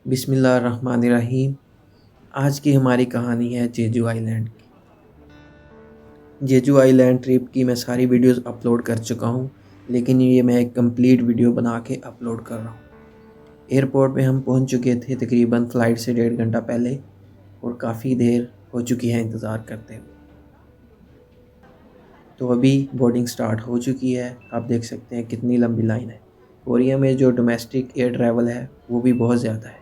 बिस्मिल्लाहिर्रहमानिर्रहीम। आज की हमारी कहानी है जेजू आइलैंड की। जेजू आइलैंड ट्रिप की मैं सारी वीडियोस अपलोड कर चुका हूँ, लेकिन ये मैं एक कंप्लीट वीडियो बना के अपलोड कर रहा हूँ। एयरपोर्ट पे हम पहुँच चुके थे तकरीबन फ़्लाइट से 1.5 घंटा पहले, और काफ़ी देर हो चुकी है इंतज़ार करते हुए। तो अभी बोर्डिंग स्टार्ट हो चुकी है। आप देख सकते हैं कितनी लंबी लाइन है। कोरिया में जो डोमेस्टिक एयर ट्रैवल है वो भी बहुत ज़्यादा है,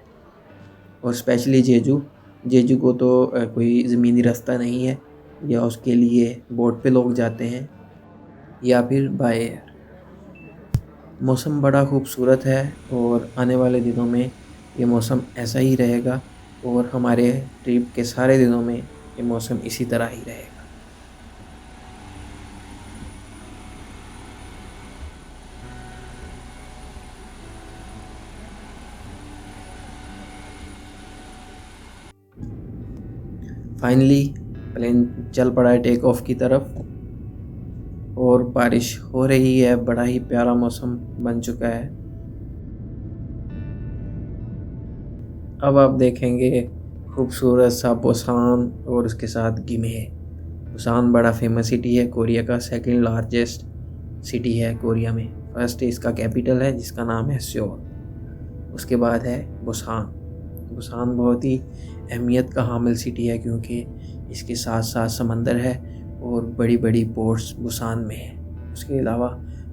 और स्पेशली जेजू को तो कोई ज़मीनी रास्ता नहीं है, या उसके लिए बोट पे लोग जाते हैं या फिर बाय एयर। मौसम बड़ा खूबसूरत है, और आने वाले दिनों में ये मौसम ऐसा ही रहेगा, और हमारे ट्रिप के सारे दिनों में ये मौसम इसी तरह ही रहेगा। फाइनली प्लेन चल पड़ा है टेक ऑफ की तरफ, और बारिश हो रही है। बड़ा ही प्यारा मौसम बन चुका है। अब आप देखेंगे खूबसूरत सा बुसान और उसके साथ गिमे। बुसान बड़ा फेमस सिटी है, कोरिया का सेकंड लार्जेस्ट सिटी है कोरिया में। फर्स्ट इसका कैपिटल है जिसका नाम है सियोल। उसके बाद है बुसान। बुसान बहुत ही अहमियत का हामिल सिटी है, क्योंकि इसके साथ साथ समंदर है और बड़ी बड़ी पोर्ट्स बुसान में है। उसके अलावा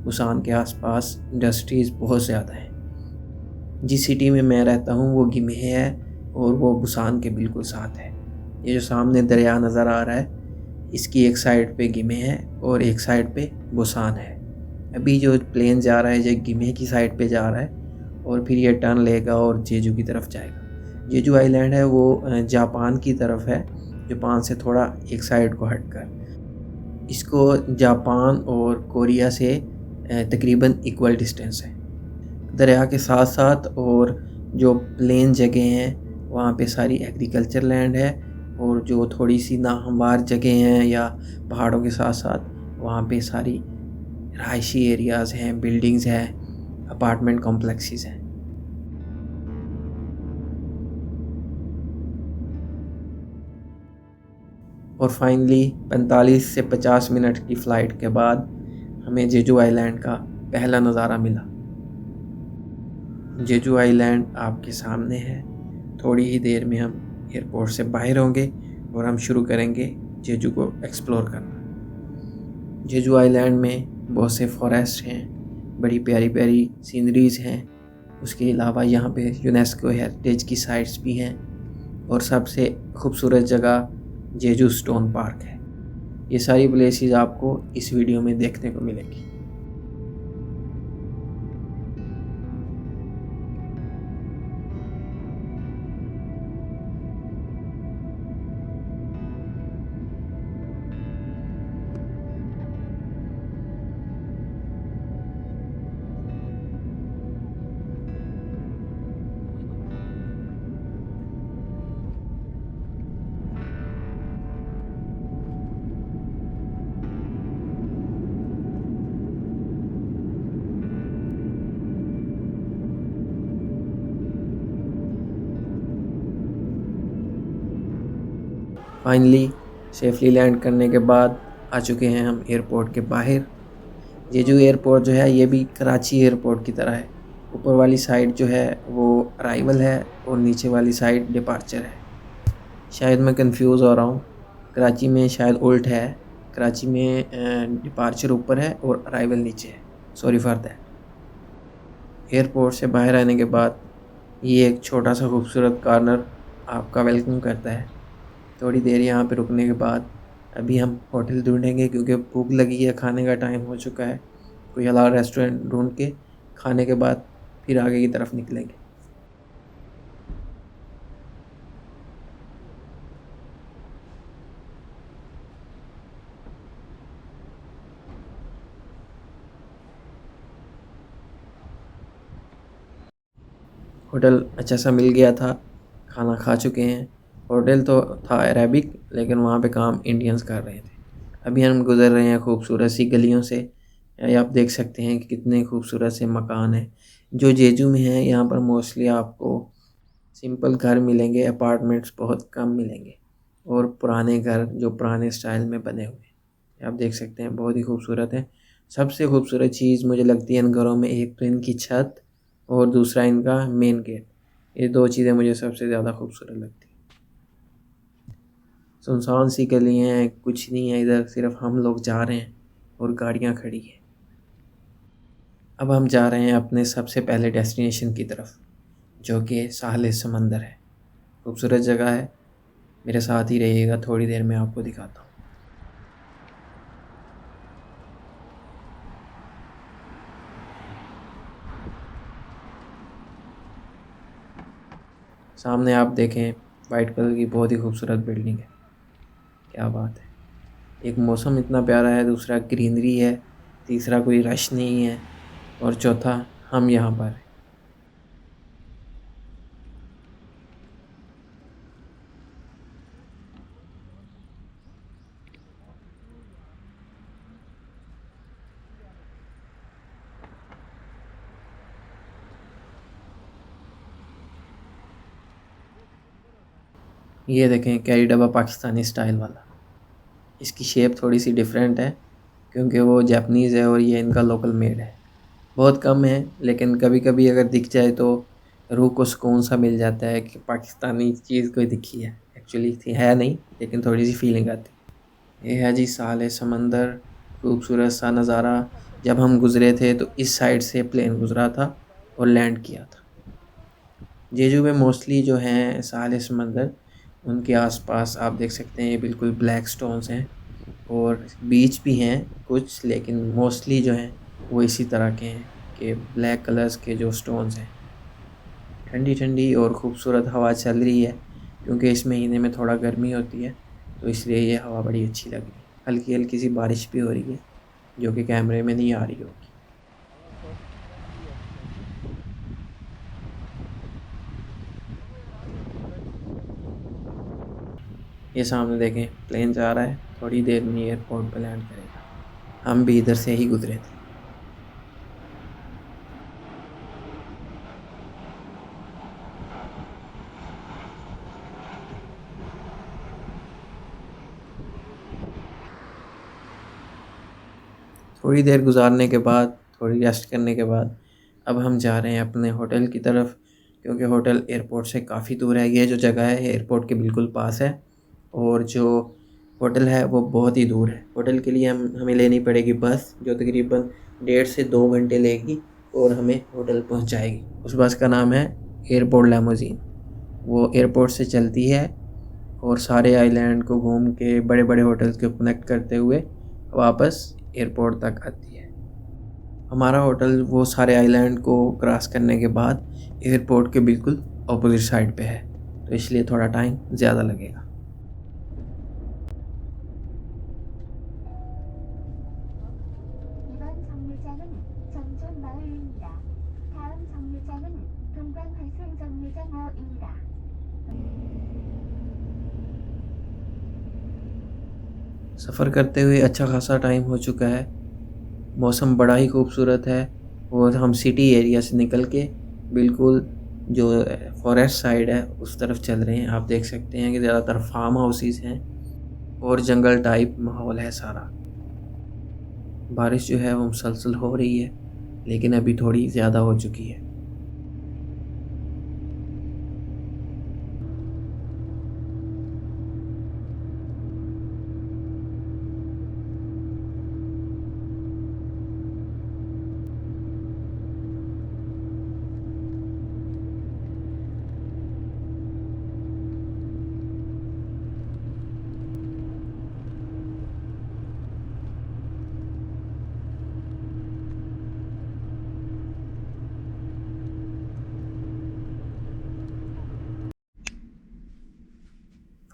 बुसान के आसपास इंडस्ट्रीज़ बहुत ज़्यादा हैं। जिस सिटी में मैं रहता हूँ वो गिमे है, और वो बुसान के बिल्कुल साथ है। ये जो सामने दरिया नज़र आ रहा है, इसकी एक साइड पे गिमे है और एक साइड पे बुसान है। अभी जो प्लेन जा रहा है ये गिमे की साइड पे जा रहा है, और फिर ये टर्न लेगा और जेजू की तरफ जाएगा। जेजू आइलैंड है वो जापान की तरफ है, जापान से थोड़ा एक साइड को हटकर। इसको जापान और कोरिया से तकरीबन इक्वल डिस्टेंस है। दरिया के साथ साथ और जो प्लेन जगह हैं वहाँ पे सारी एग्रीकल्चर लैंड है, और जो थोड़ी सी नाहमवार जगह हैं या पहाड़ों के साथ साथ वहाँ पे सारी रहायशी एरियाज़ हैं, बिल्डिंग्स हैं, अपार्टमेंट कॉम्प्लेक्सेस हैं। और फाइनली 45 से 50 मिनट की फ़्लाइट के बाद हमें जेजू आइलैंड का पहला नज़ारा मिला। जेजू आइलैंड आपके सामने है। थोड़ी ही देर में हम एयरपोर्ट से बाहर होंगे और हम शुरू करेंगे जेजू को एक्सप्लोर करना। जेजू आइलैंड में बहुत से फॉरेस्ट हैं, बड़ी प्यारी प्यारी सीनरीज़ हैं। उसके अलावा यहाँ पे यूनेस्को हेरिटेज की साइट्स भी हैं, और सबसे खूबसूरत जगह जेजू स्टोन पार्क है। ये सारी प्लेसेस आपको इस वीडियो में देखने को मिलेगी। फाइनली सेफली लैंड करने के बाद आ चुके हैं हम एयरपोर्ट के बाहर। जेजू एयरपोर्ट जो है ये भी कराची एयरपोर्ट की तरह है। ऊपर वाली साइड जो है वो अराइवल है, और नीचे वाली साइड डिपार्चर है। शायद मैं कंफ्यूज हो रहा हूँ, कराची में शायद उल्ट है। कराची में डिपार्चर ऊपर है और अराइवल नीचे है। Sorry for that. एयरपोर्ट से बाहर आने के बाद ये एक छोटा सा खूबसूरत कॉर्नर आपका वेलकम करता है। थोड़ी देर यहाँ पे रुकने के बाद अभी हम होटल ढूंढेंगे, क्योंकि भूख लगी है, खाने का टाइम हो चुका है। कोई हलाल रेस्टोरेंट ढूंढ के खाने के बाद फिर आगे की तरफ निकलेंगे। होटल अच्छा सा मिल गया था, खाना खा चुके हैं। होटल तो था अरेबिक, लेकिन वहाँ पे काम इंडियंस कर रहे थे। अभी हम गुज़र रहे हैं खूबसूरत सी गलियों से। आप देख सकते हैं कि कितने खूबसूरत से मकान हैं जो जेजू में हैं। यहाँ पर मोस्टली आपको सिंपल घर मिलेंगे, अपार्टमेंट्स बहुत कम मिलेंगे और पुराने घर जो पुराने स्टाइल में बने हुए हैं, आप देख सकते हैं बहुत ही खूबसूरत है। सबसे खूबसूरत चीज़ मुझे लगती है इन घरों में, एक तो इनकी छत और दूसरा इनका मेन गेट। ये दो चीज़ें मुझे सबसे ज़्यादा खूबसूरत लगती हैं। सुनसान सी गलियाँ हैं, कुछ नहीं है इधर, सिर्फ हम लोग जा रहे हैं और गाड़ियाँ खड़ी हैं। अब हम जा रहे हैं अपने सबसे पहले डेस्टिनेशन की तरफ, जो कि साहिल समंदर है। खूबसूरत जगह है, मेरे साथ ही रहिएगा, थोड़ी देर में आपको दिखाता हूँ। सामने आप देखें, वाइट कलर की बहुत ही खूबसूरत बिल्डिंग है, क्या बात है। एक मौसम इतना प्यारा है, दूसरा ग्रीनरी है, तीसरा कोई रश नहीं है और चौथा हम यहाँ पर हैं। ये देखें कैरी डब्बा पाकिस्तानी स्टाइल वाला। इसकी शेप थोड़ी सी डिफरेंट है क्योंकि वो जापानीज़ है और ये इनका लोकल मेड है। बहुत कम है लेकिन कभी कभी अगर दिख जाए तो रूह को सुकून सा मिल जाता है कि पाकिस्तानी चीज़ कोई दिखी है। एक्चुअली थी है नहीं, लेकिन थोड़ी सी फीलिंग आती है। ये है जी साले समंदर, खूबसूरत सा नज़ारा। जब हम गुज़रे थे तो इस साइड से प्लेन गुज़रा था और लैंड किया था। जेजू में मोस्टली जो हैं साले समंदर, उनके आसपास आप देख सकते हैं ये बिल्कुल ब्लैक स्टोन्स हैं और बीच भी हैं कुछ, लेकिन मोस्टली जो हैं वो इसी तरह के हैं कि ब्लैक कलर्स के जो स्टोन्स हैं। ठंडी ठंडी और ख़ूबसूरत हवा चल रही है क्योंकि इस महीने में थोड़ा गर्मी होती है, तो इसलिए ये हवा बड़ी अच्छी लग रही है। हल्की हल्की सी बारिश भी हो रही है जो कि कैमरे में नहीं आ रही होगी। ये सामने देखें प्लेन जा रहा है, थोड़ी देर में एयरपोर्ट पर लैंड करेगा। हम भी इधर से ही गुजरे थे। थोड़ी देर गुजारने के बाद, थोड़ी रेस्ट करने के बाद, अब हम जा रहे हैं अपने होटल की तरफ क्योंकि होटल एयरपोर्ट से काफ़ी दूर है। ये जो जगह है एयरपोर्ट के बिल्कुल पास है और जो होटल है वो बहुत ही दूर है। होटल के लिए हमें लेनी पड़ेगी बस, जो तकरीबन 1.5 से 2 घंटे लेगी और हमें होटल पहुंचाएगी। उस बस का नाम है एयरपोर्ट लैमोजीन। वो एयरपोर्ट से चलती है और सारे आइलैंड को घूम के बड़े बड़े होटल्स को कनेक्ट करते हुए वापस एयरपोर्ट तक आती है। हमारा होटल वो सारे आइलैंड को क्रॉस करने के बाद एयरपोर्ट के बिल्कुल ऑपोजिट साइड पे है, तो इसलिए थोड़ा टाइम ज़्यादा लगेगा। 이번 정류장은 정촌마을입니다. 다음 정류장은 동방활성 정류장 5입니다. सफ़र करते हुए अच्छा खासा टाइम हो चुका है, मौसम बड़ा ही खूबसूरत है और हम सिटी एरिया से निकल के बिल्कुल जो फॉरेस्ट साइड है उस तरफ चल रहे हैं। आप देख सकते हैं कि ज़्यादातर फार्म हाउसेस हैं और जंगल टाइप माहौल है सारा। बारिश जो है वो मुसलसल हो रही है लेकिन अभी थोड़ी ज़्यादा हो चुकी है।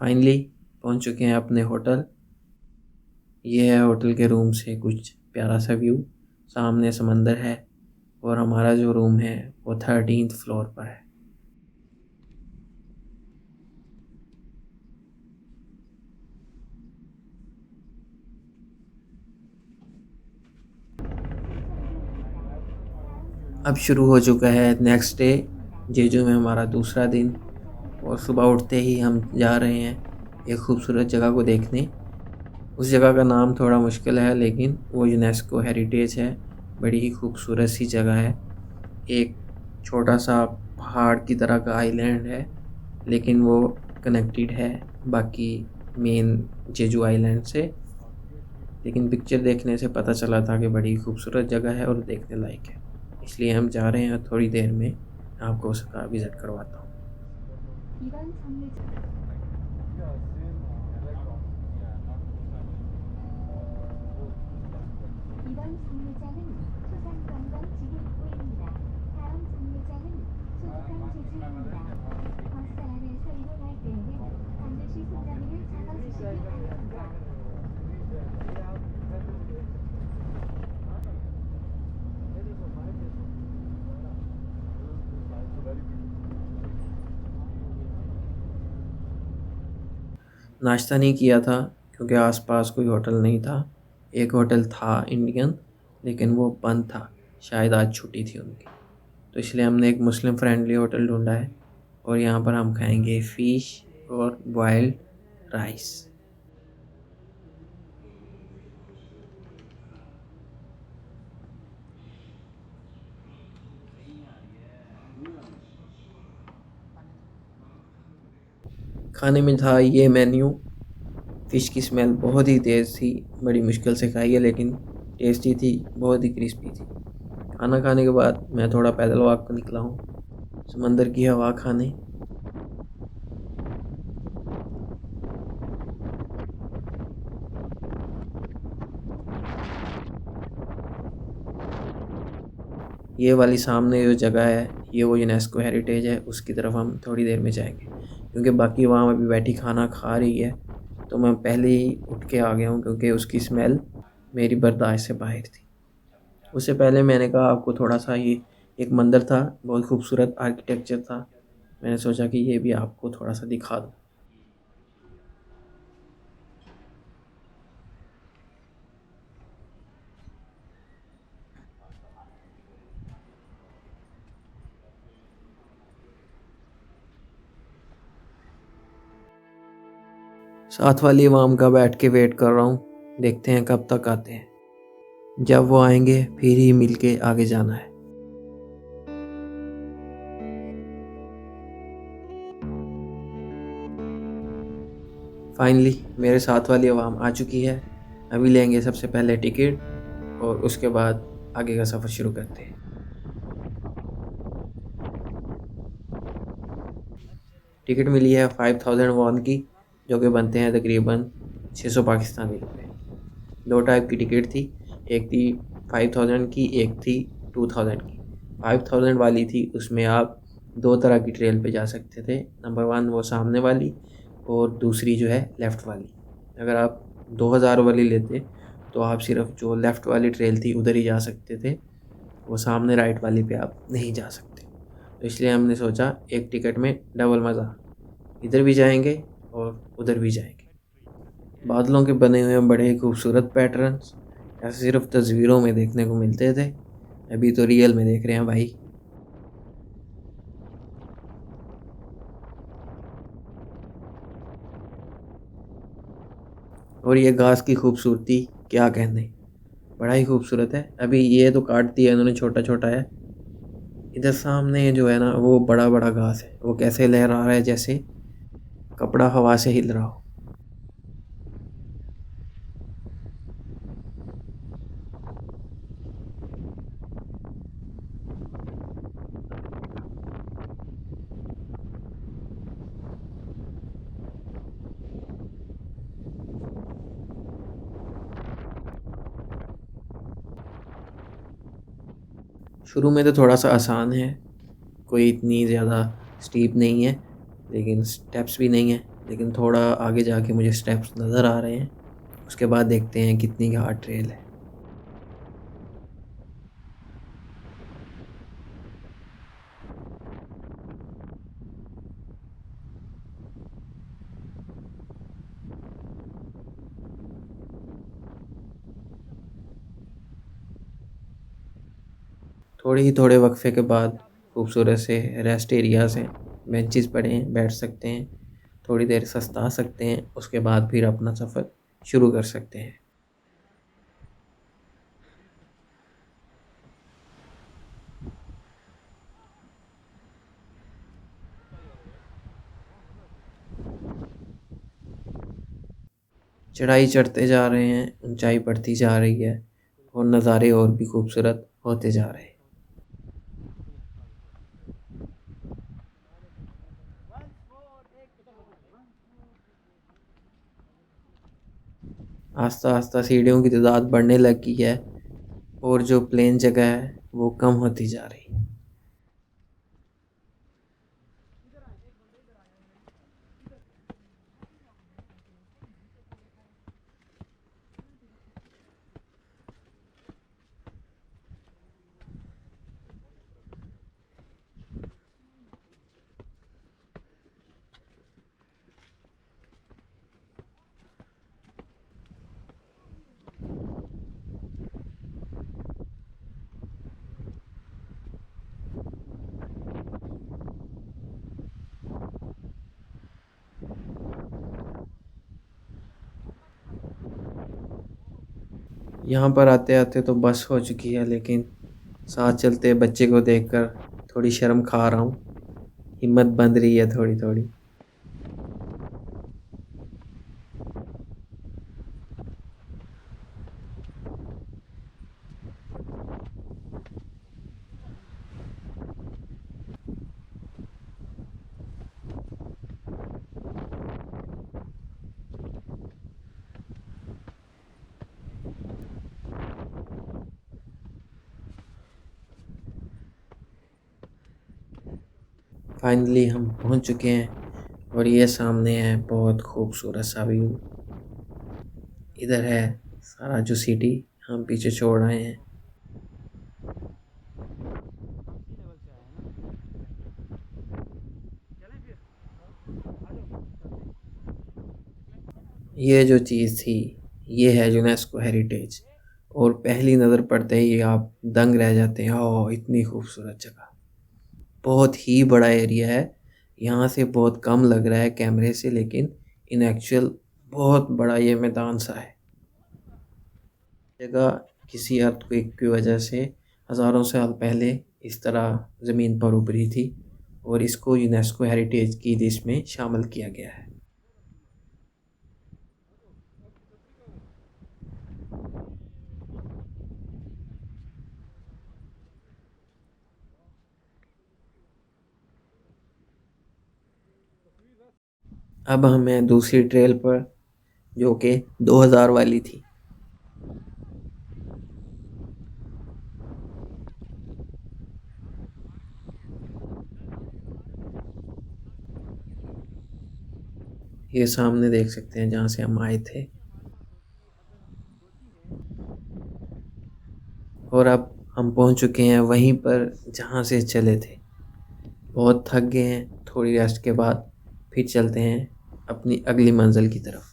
फाइनली पहुंच चुके हैं अपने होटल। ये है होटल के रूम से कुछ प्यारा सा व्यू, सामने समंदर है और हमारा जो रूम है वो 13th फ्लोर पर है। अब शुरू हो चुका है नेक्स्ट डे, जेजू में हमारा दूसरा दिन। और सुबह उठते ही हम जा रहे हैं एक खूबसूरत जगह को देखने। उस जगह का नाम थोड़ा मुश्किल है लेकिन वो यूनेस्को हेरिटेज है। बड़ी ही खूबसूरत सी जगह है। एक छोटा सा पहाड़ की तरह का आइलैंड है लेकिन वो कनेक्टेड है बाकी मेन जेजू आइलैंड से। लेकिन पिक्चर देखने से पता चला था कि बड़ी खूबसूरत जगह है और देखने लायक है, इसलिए हम जा रहे हैं। थोड़ी देर में आपको उसका विज़िट करवाता हूँ। 이번 정류장 이번 정류장은 수산관광지구입니다. 다음 정류장은 소북항 제주입니다. 버스 안에서 이동할 때에는 반드시 손잡이를 잡아주시기 바랍니다. नाश्ता नहीं किया था क्योंकि आसपास कोई होटल नहीं था। एक होटल था इंडियन लेकिन वो बंद था, शायद आज छुट्टी थी उनकी। तो इसलिए हमने एक मुस्लिम फ्रेंडली होटल ढूंढा है और यहाँ पर हम खाएंगे फ़िश और बॉइल्ड राइस। खाने में था ये मेन्यू। फ़िश की स्मेल बहुत ही तेज़ थी, बड़ी मुश्किल से खाई है लेकिन टेस्टी थी, बहुत ही क्रिस्पी थी। खाना खाने के बाद मैं थोड़ा पैदल वॉक पर निकला हूँ समंदर की हवा खाने। ये वाली सामने जो जगह है ये वो यूनेस्को हेरिटेज है, उसकी तरफ हम थोड़ी देर में जाएंगे क्योंकि बाकी वहाँ अभी बैठी खाना खा रही है। तो मैं पहले ही उठ के आ गया हूँ क्योंकि उसकी स्मेल मेरी बर्दाश्त से बाहर थी। उससे पहले मैंने कहा आपको थोड़ा सा ये एक मंदिर था, बहुत खूबसूरत आर्किटेक्चर था, मैंने सोचा कि ये भी आपको थोड़ा सा दिखा दूँ। साथ वाली इमाम का बैठ के वेट कर रहा हूँ, देखते हैं कब तक आते हैं। जब वो आएंगे फिर ही मिल के आगे जाना है। फाइनली मेरे साथ वाली अवाम आ चुकी है। अभी लेंगे सबसे पहले टिकट और उसके बाद आगे का सफ़र शुरू करते हैं। टिकट मिली है 5000 वॉन की, जो कि बनते हैं तकरीबन 600 पाकिस्तानी रुपए। दो टाइप की टिकट थी, एक थी 5000 की, एक थी 2000 की। 5000 वाली थी, उसमें आप दो तरह की ट्रेन पे जा सकते थे। नंबर 1 वो सामने वाली और दूसरी जो है लेफ़्ट वाली। अगर आप 2000 वाली लेते तो आप सिर्फ जो लेफ़्ट वाली ट्रेन थी उधर ही जा सकते थे, वो सामने राइट वाली पे आप नहीं जा सकते। तो इसलिए हमने सोचा एक टिकट में डबल मज़ा, इधर भी जाएंगे और उधर भी जाएंगे। बादलों के बने हुए बड़े ही खूबसूरत पैटर्न्स ऐसे सिर्फ तस्वीरों में देखने को मिलते थे, अभी तो रियल में देख रहे हैं भाई। और ये घास की खूबसूरती क्या कहने, बड़ा ही खूबसूरत है। अभी ये तो काट दिया इन्होंने, छोटा छोटा है। इधर सामने जो है ना वो बड़ा बड़ा घास है, वो कैसे लहरा रहा है जैसे कपड़ा हवा से हिल रहा हो। शुरू में तो थोड़ा सा आसान है, कोई इतनी ज़्यादा स्टीप नहीं है, लेकिन स्टेप्स भी नहीं है। लेकिन थोड़ा आगे जाके मुझे स्टेप्स नज़र आ रहे हैं, उसके बाद देखते हैं कितनी हार्ड ट्रेल है। थोड़े ही थोड़े वक्फे के बाद खूबसूरत से रेस्ट एरियाज़ हैं, बेंचेस पड़े हैं, बैठ सकते हैं, थोड़ी देर सस्ता सकते हैं, उसके बाद फिर अपना सफ़र शुरू कर सकते हैं। चढ़ाई चढ़ते जा रहे हैं, ऊंचाई बढ़ती जा रही है और नज़ारे और भी खूबसूरत होते जा रहे हैं। आस्ता आस्ता सीढ़ियों की तादाद बढ़ने लगी है और जो प्लेन जगह है वो कम होती जा रही है। यहाँ पर आते आते तो बस हो चुकी है, लेकिन साथ चलते बच्चे को देखकर थोड़ी शर्म खा रहा हूँ, हिम्मत बंध रही है थोड़ी थोड़ी। फाइनली हम पहुँच चुके हैं और ये सामने है बहुत खूबसूरत सा व्यू। इधर है सारा जो सिटी हम पीछे छोड़ आए हैं। ये जो चीज़ थी ये है यूनेस्को हेरिटेज, और पहली नज़र पड़ते ही आप दंग रह जाते हैं। ओह, इतनी खूबसूरत जगह, बहुत ही बड़ा एरिया है। यहाँ से बहुत कम लग रहा है कैमरे से, लेकिन इन एक्चुअल बहुत बड़ा ये मैदान सा है। जगह किसी अर्थक्वेक की वजह से हज़ारों साल पहले इस तरह ज़मीन पर उभरी थी और इसको यूनेस्को हेरिटेज की लिस्ट में शामिल किया गया है। अब हम हैं दूसरी ट्रेल पर, जो कि 2000 वाली थी। ये सामने देख सकते हैं जहाँ से हम आए थे, और अब हम पहुँच चुके हैं वहीं पर जहाँ से चले थे। बहुत थक गए हैं, थोड़ी रेस्ट के बाद फिर चलते हैं अपनी अगली मंजिल की तरफ।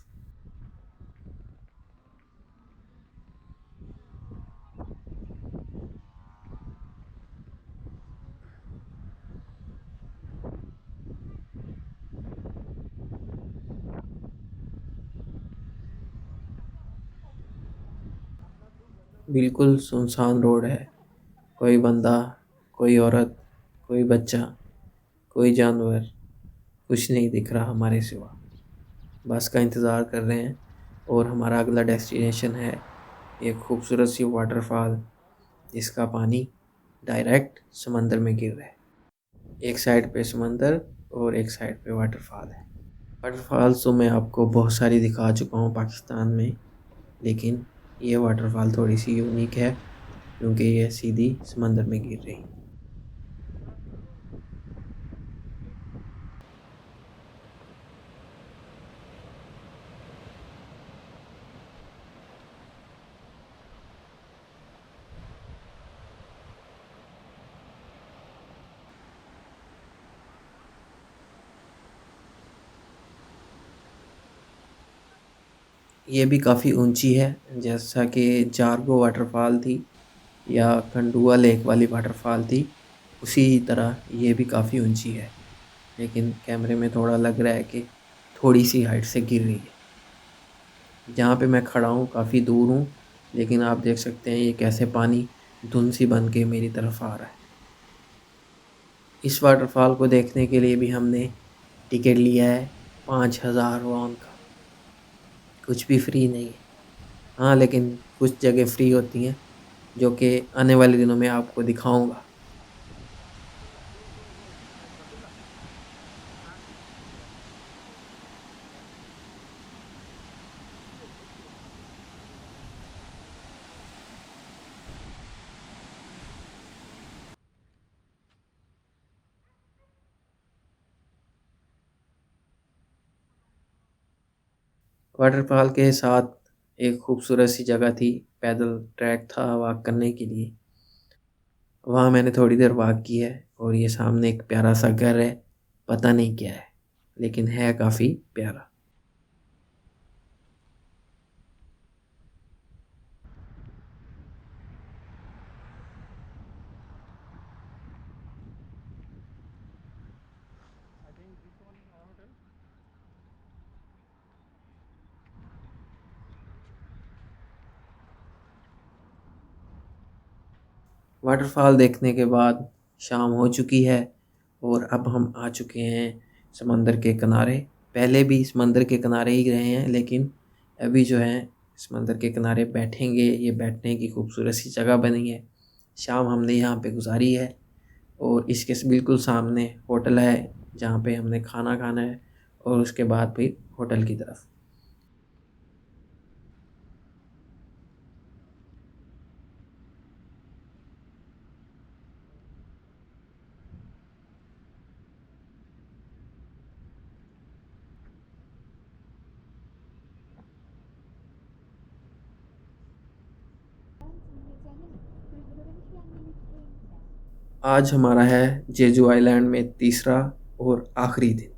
बिल्कुल सुनसान रोड है, कोई बंदा, कोई औरत, कोई बच्चा, कोई जानवर, कुछ नहीं दिख रहा हमारे सिवा। बस का इंतज़ार कर रहे हैं और हमारा अगला डेस्टिनेशन है एक खूबसूरत सी वाटरफॉल, जिसका पानी डायरेक्ट समंदर में गिर रहा है। एक साइड पे समंदर और एक साइड पे वाटरफॉल है। वाटरफॉल्स तो मैं आपको बहुत सारी दिखा चुका हूँ पाकिस्तान में, लेकिन ये वाटरफॉल थोड़ी सी यूनिक है क्योंकि ये सीधी समंदर में गिर रही है। ये भी काफ़ी ऊंची है, जैसा कि जारगो वाटरफॉल थी या खंडुआ लेक वाली वाटरफॉल थी, उसी तरह ये भी काफ़ी ऊंची है। लेकिन कैमरे में थोड़ा लग रहा है कि थोड़ी सी हाइट से गिर रही है। जहाँ पे मैं खड़ा हूँ काफ़ी दूर हूँ, लेकिन आप देख सकते हैं ये कैसे पानी धुंध सी बन के मेरी तरफ आ रहा है। इस वाटरफॉल को देखने के लिए भी हमने टिकट लिया है 5,000 वॉन का। कुछ भी फ्री नहीं है। हाँ, लेकिन कुछ जगह फ्री होती हैं जो कि आने वाले दिनों में आपको दिखाऊँगा। वाटरफॉल के साथ एक खूबसूरत सी जगह थी, पैदल ट्रैक था वॉक करने के लिए। वहाँ मैंने थोड़ी देर वॉक की है और ये सामने एक प्यारा सा घर है, पता नहीं क्या है, लेकिन है काफ़ी प्यारा। वाटरफॉल देखने के बाद शाम हो चुकी है और अब हम आ चुके हैं समंदर के किनारे। पहले भी समंदर के किनारे ही रहे हैं, लेकिन अभी जो है समंदर के किनारे बैठेंगे। ये बैठने की खूबसूरत सी जगह बनी है। शाम हमने यहाँ पे गुजारी है और इसके बिल्कुल सामने होटल है जहाँ पे हमने खाना खाना है और उसके बाद फिर होटल की तरफ। 정류장은 굴구름 휴양림길입니다. आज हमारा है जेजू आइलैंड में तीसरा और आखिरी दिन।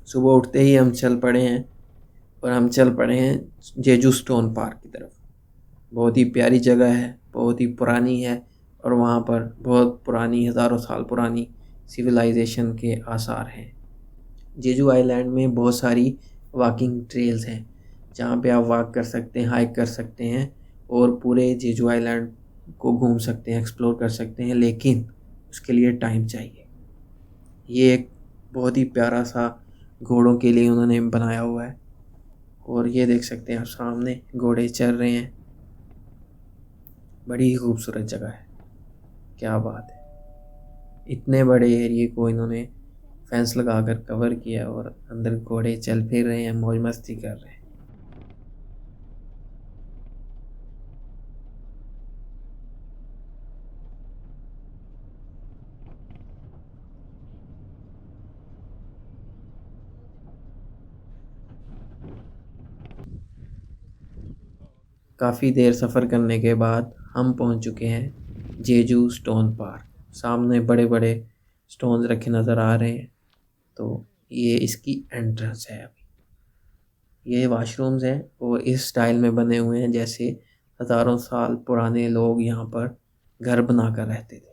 सुबह उठते ही हम चल पड़े हैं और हम चल पड़े हैं जेजू स्टोन पार्क की तरफ। बहुत ही प्यारी जगह है, बहुत ही पुरानी है और वहाँ पर बहुत पुरानी हज़ारों साल पुरानी सिविलाइजेशन के आसार हैं। जेजू आइलैंड में बहुत सारी वॉकिंग ट्रेल्स हैं जहाँ पे आप वॉक कर सकते हैं, हाइक कर सकते हैं और पूरे जेजू आइलैंड को घूम सकते हैं, एक्सप्लोर कर सकते हैं, लेकिन उसके लिए टाइम चाहिए। ये एक बहुत ही प्यारा सा घोड़ों के लिए उन्होंने बनाया हुआ है और ये देख सकते हैं आप सामने घोड़े चल रहे हैं। बड़ी ही खूबसूरत जगह है, क्या बात है। इतने बड़े एरिए को इन्होंने फेंस लगाकर कवर किया और अंदर घोड़े चल फिर रहे हैं, मौज मस्ती कर रहे हैं। काफ़ी देर सफ़र करने के बाद हम पहुंच चुके हैं जेजू स्टोन पार्क। सामने बड़े बड़े स्टोन्स रखे नज़र आ रहे हैं। तो ये इसकी एंट्रेंस है। अभी ये वाशरूम्स हैं और इस स्टाइल में बने हुए हैं जैसे हज़ारों साल पुराने लोग यहाँ पर घर बनाकर रहते थे।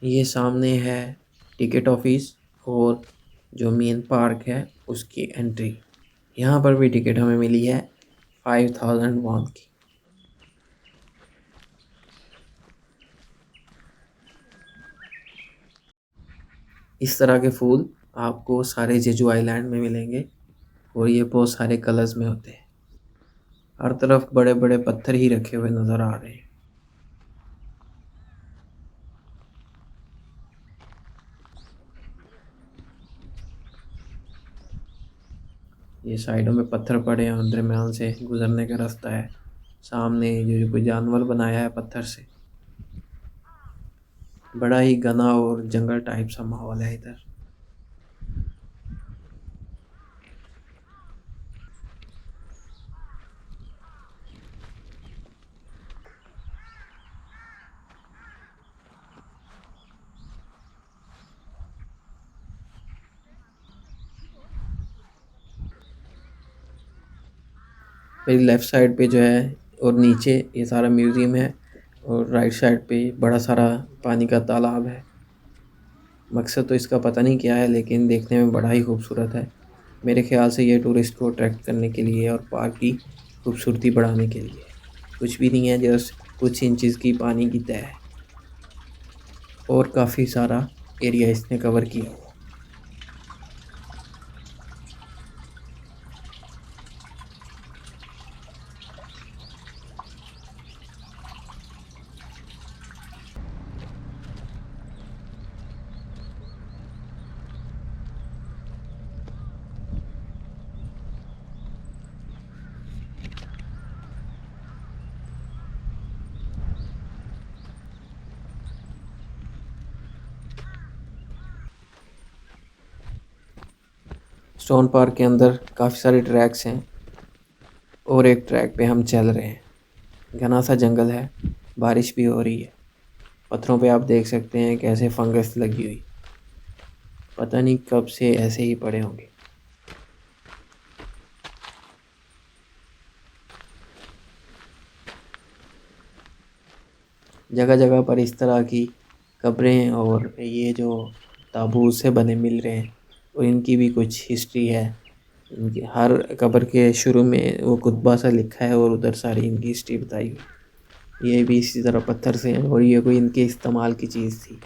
ये सामने है टिकट ऑफिस और जो मेन पार्क है उसकी एंट्री। यहाँ पर भी टिकट हमें मिली है 5,000 वॉन की। इस तरह के फूल आपको सारे जेजू आइलैंड में मिलेंगे और ये बहुत सारे कलर्स में होते हैं। हर तरफ बड़े बड़े पत्थर ही रखे हुए नज़र आ रहे हैं। ये साइडों में पत्थर पड़े हैं और दरम्यान से गुजरने का रास्ता है। सामने जो कोई जानवर बनाया है पत्थर से। बड़ा ही घना और जंगल टाइप सा माहौल है इधर। मेरी लेफ़्ट साइड पे जो है और नीचे ये सारा म्यूज़ियम है और राइट साइड पे बड़ा सारा पानी का तालाब है। मकसद तो इसका पता नहीं क्या है, लेकिन देखने में बड़ा ही खूबसूरत है। मेरे ख्याल से ये टूरिस्ट को अट्रैक्ट करने के लिए और पार्क की खूबसूरती बढ़ाने के लिए। कुछ भी नहीं है, जस्ट कुछ इंचज़ की पानी की तह है और काफ़ी सारा एरिया इसने कवर किया हुआ। स्टोन पार्क के अंदर काफ़ी सारे ट्रैक्स हैं और एक ट्रैक पे हम चल रहे हैं। घना सा जंगल है, बारिश भी हो रही है। पत्थरों पे आप देख सकते हैं कैसे फंगस लगी हुई, पता नहीं कब से ऐसे ही पड़े होंगे। जगह जगह पर इस तरह की कब्रें और ये जो ताबूत से बने मिल रहे हैं और इनकी भी कुछ हिस्ट्री है। इनकी हर कब्र के शुरू में वो कुतबा सा लिखा है और उधर सारी इनकी हिस्ट्री बताई हुई। ये भी इसी तरह पत्थर से हैं और ये कोई इनके इस्तेमाल की चीज़ थी।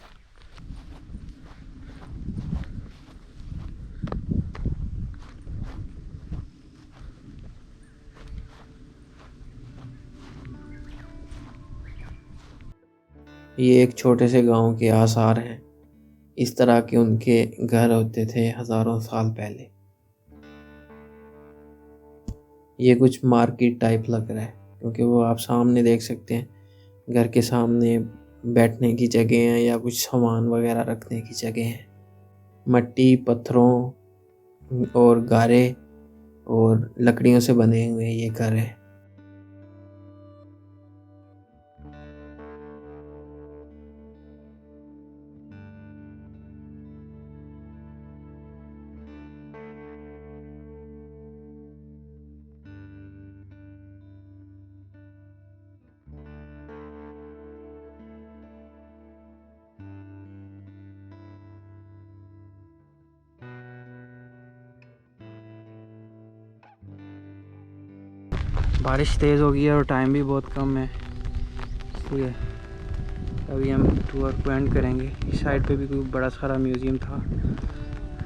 ये एक छोटे से गांव के आसार हैं। इस तरह के उनके घर होते थे हज़ारों साल पहले। ये कुछ मार्केट टाइप लग रहा है क्योंकि वो आप सामने देख सकते हैं, घर के सामने बैठने की जगह है या कुछ सामान वगैरह रखने की जगह है। मट्टी, पत्थरों और गारे और लकड़ियों से बने हुए ये घर हैं। बारिश तेज़ हो गई है और टाइम भी बहुत कम है, इसलिए अभी हम टूर को एंड करेंगे। इस साइड पे भी कोई बड़ा सारा म्यूज़ियम था,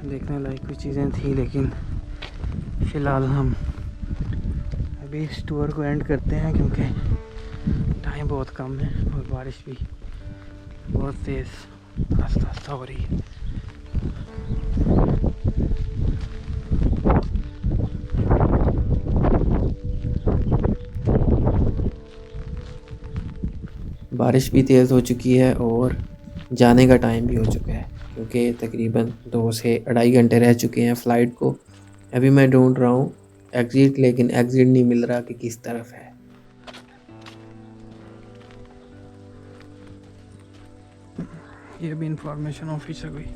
देखने लायक कुछ चीज़ें थी, लेकिन फ़िलहाल हम अभी इस टूर को एंड करते हैं क्योंकि टाइम बहुत कम है और बारिश भी बहुत तेज़ आस्ता आस्ता हो रही है। बारिश भी तेज़ हो चुकी है और जाने का टाइम भी हो चुका है क्योंकि तकरीबन 2 से 2.5 घंटे रह चुके हैं फ़्लाइट को। अभी मैं ढूंढ रहा हूँ एग्ज़िट, लेकिन एग्ज़िट नहीं मिल रहा कि किस तरफ है। ये भी इंफॉर्मेशन ऑफिस है कोई।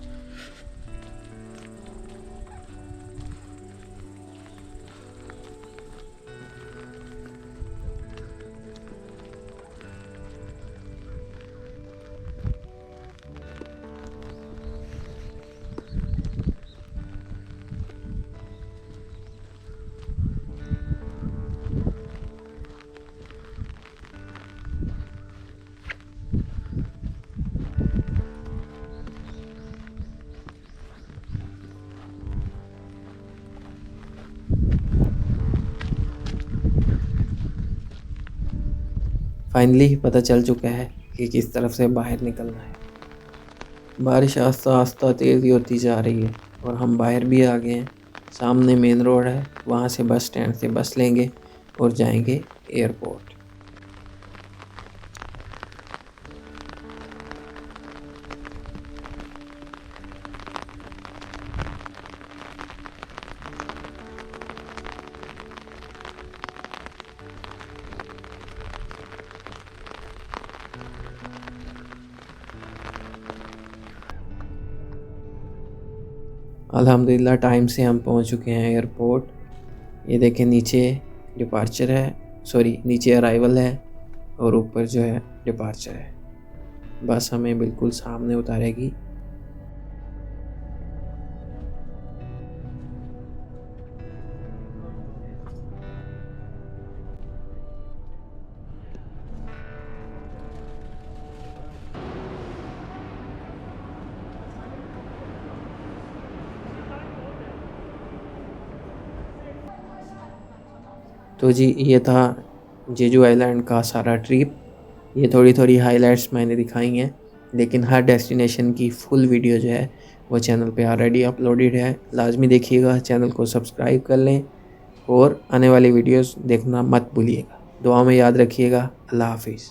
फाइनली पता चल चुका है कि किस तरफ से बाहर निकलना है। बारिश आस्ता आस्ता तेज़ी होती जा रही है और हम बाहर भी आ गए हैं। सामने मेन रोड है, वहाँ से बस स्टैंड से बस लेंगे और जाएंगे एयरपोर्ट। अल्हम्दुलिल्लाह टाइम से हम पहुंच चुके हैं एयरपोर्ट। ये देखें नीचे डिपार्चर है सॉरी नीचे अराइवल है और ऊपर जो है डिपार्चर है। बस हमें बिल्कुल सामने उतारेगी। तो जी ये था जेजू आइलैंड का सारा ट्रिप। ये थोड़ी थोड़ी हाइलाइट्स मैंने दिखाई हैं, लेकिन हर डेस्टिनेशन की फुल वीडियो जो है वो चैनल पे ऑलरेडी अपलोडेड है। लाजमी देखिएगा, चैनल को सब्सक्राइब कर लें और आने वाली वीडियोस देखना मत भूलिएगा। दुआ में याद रखिएगा। अल्लाह हाफिज़।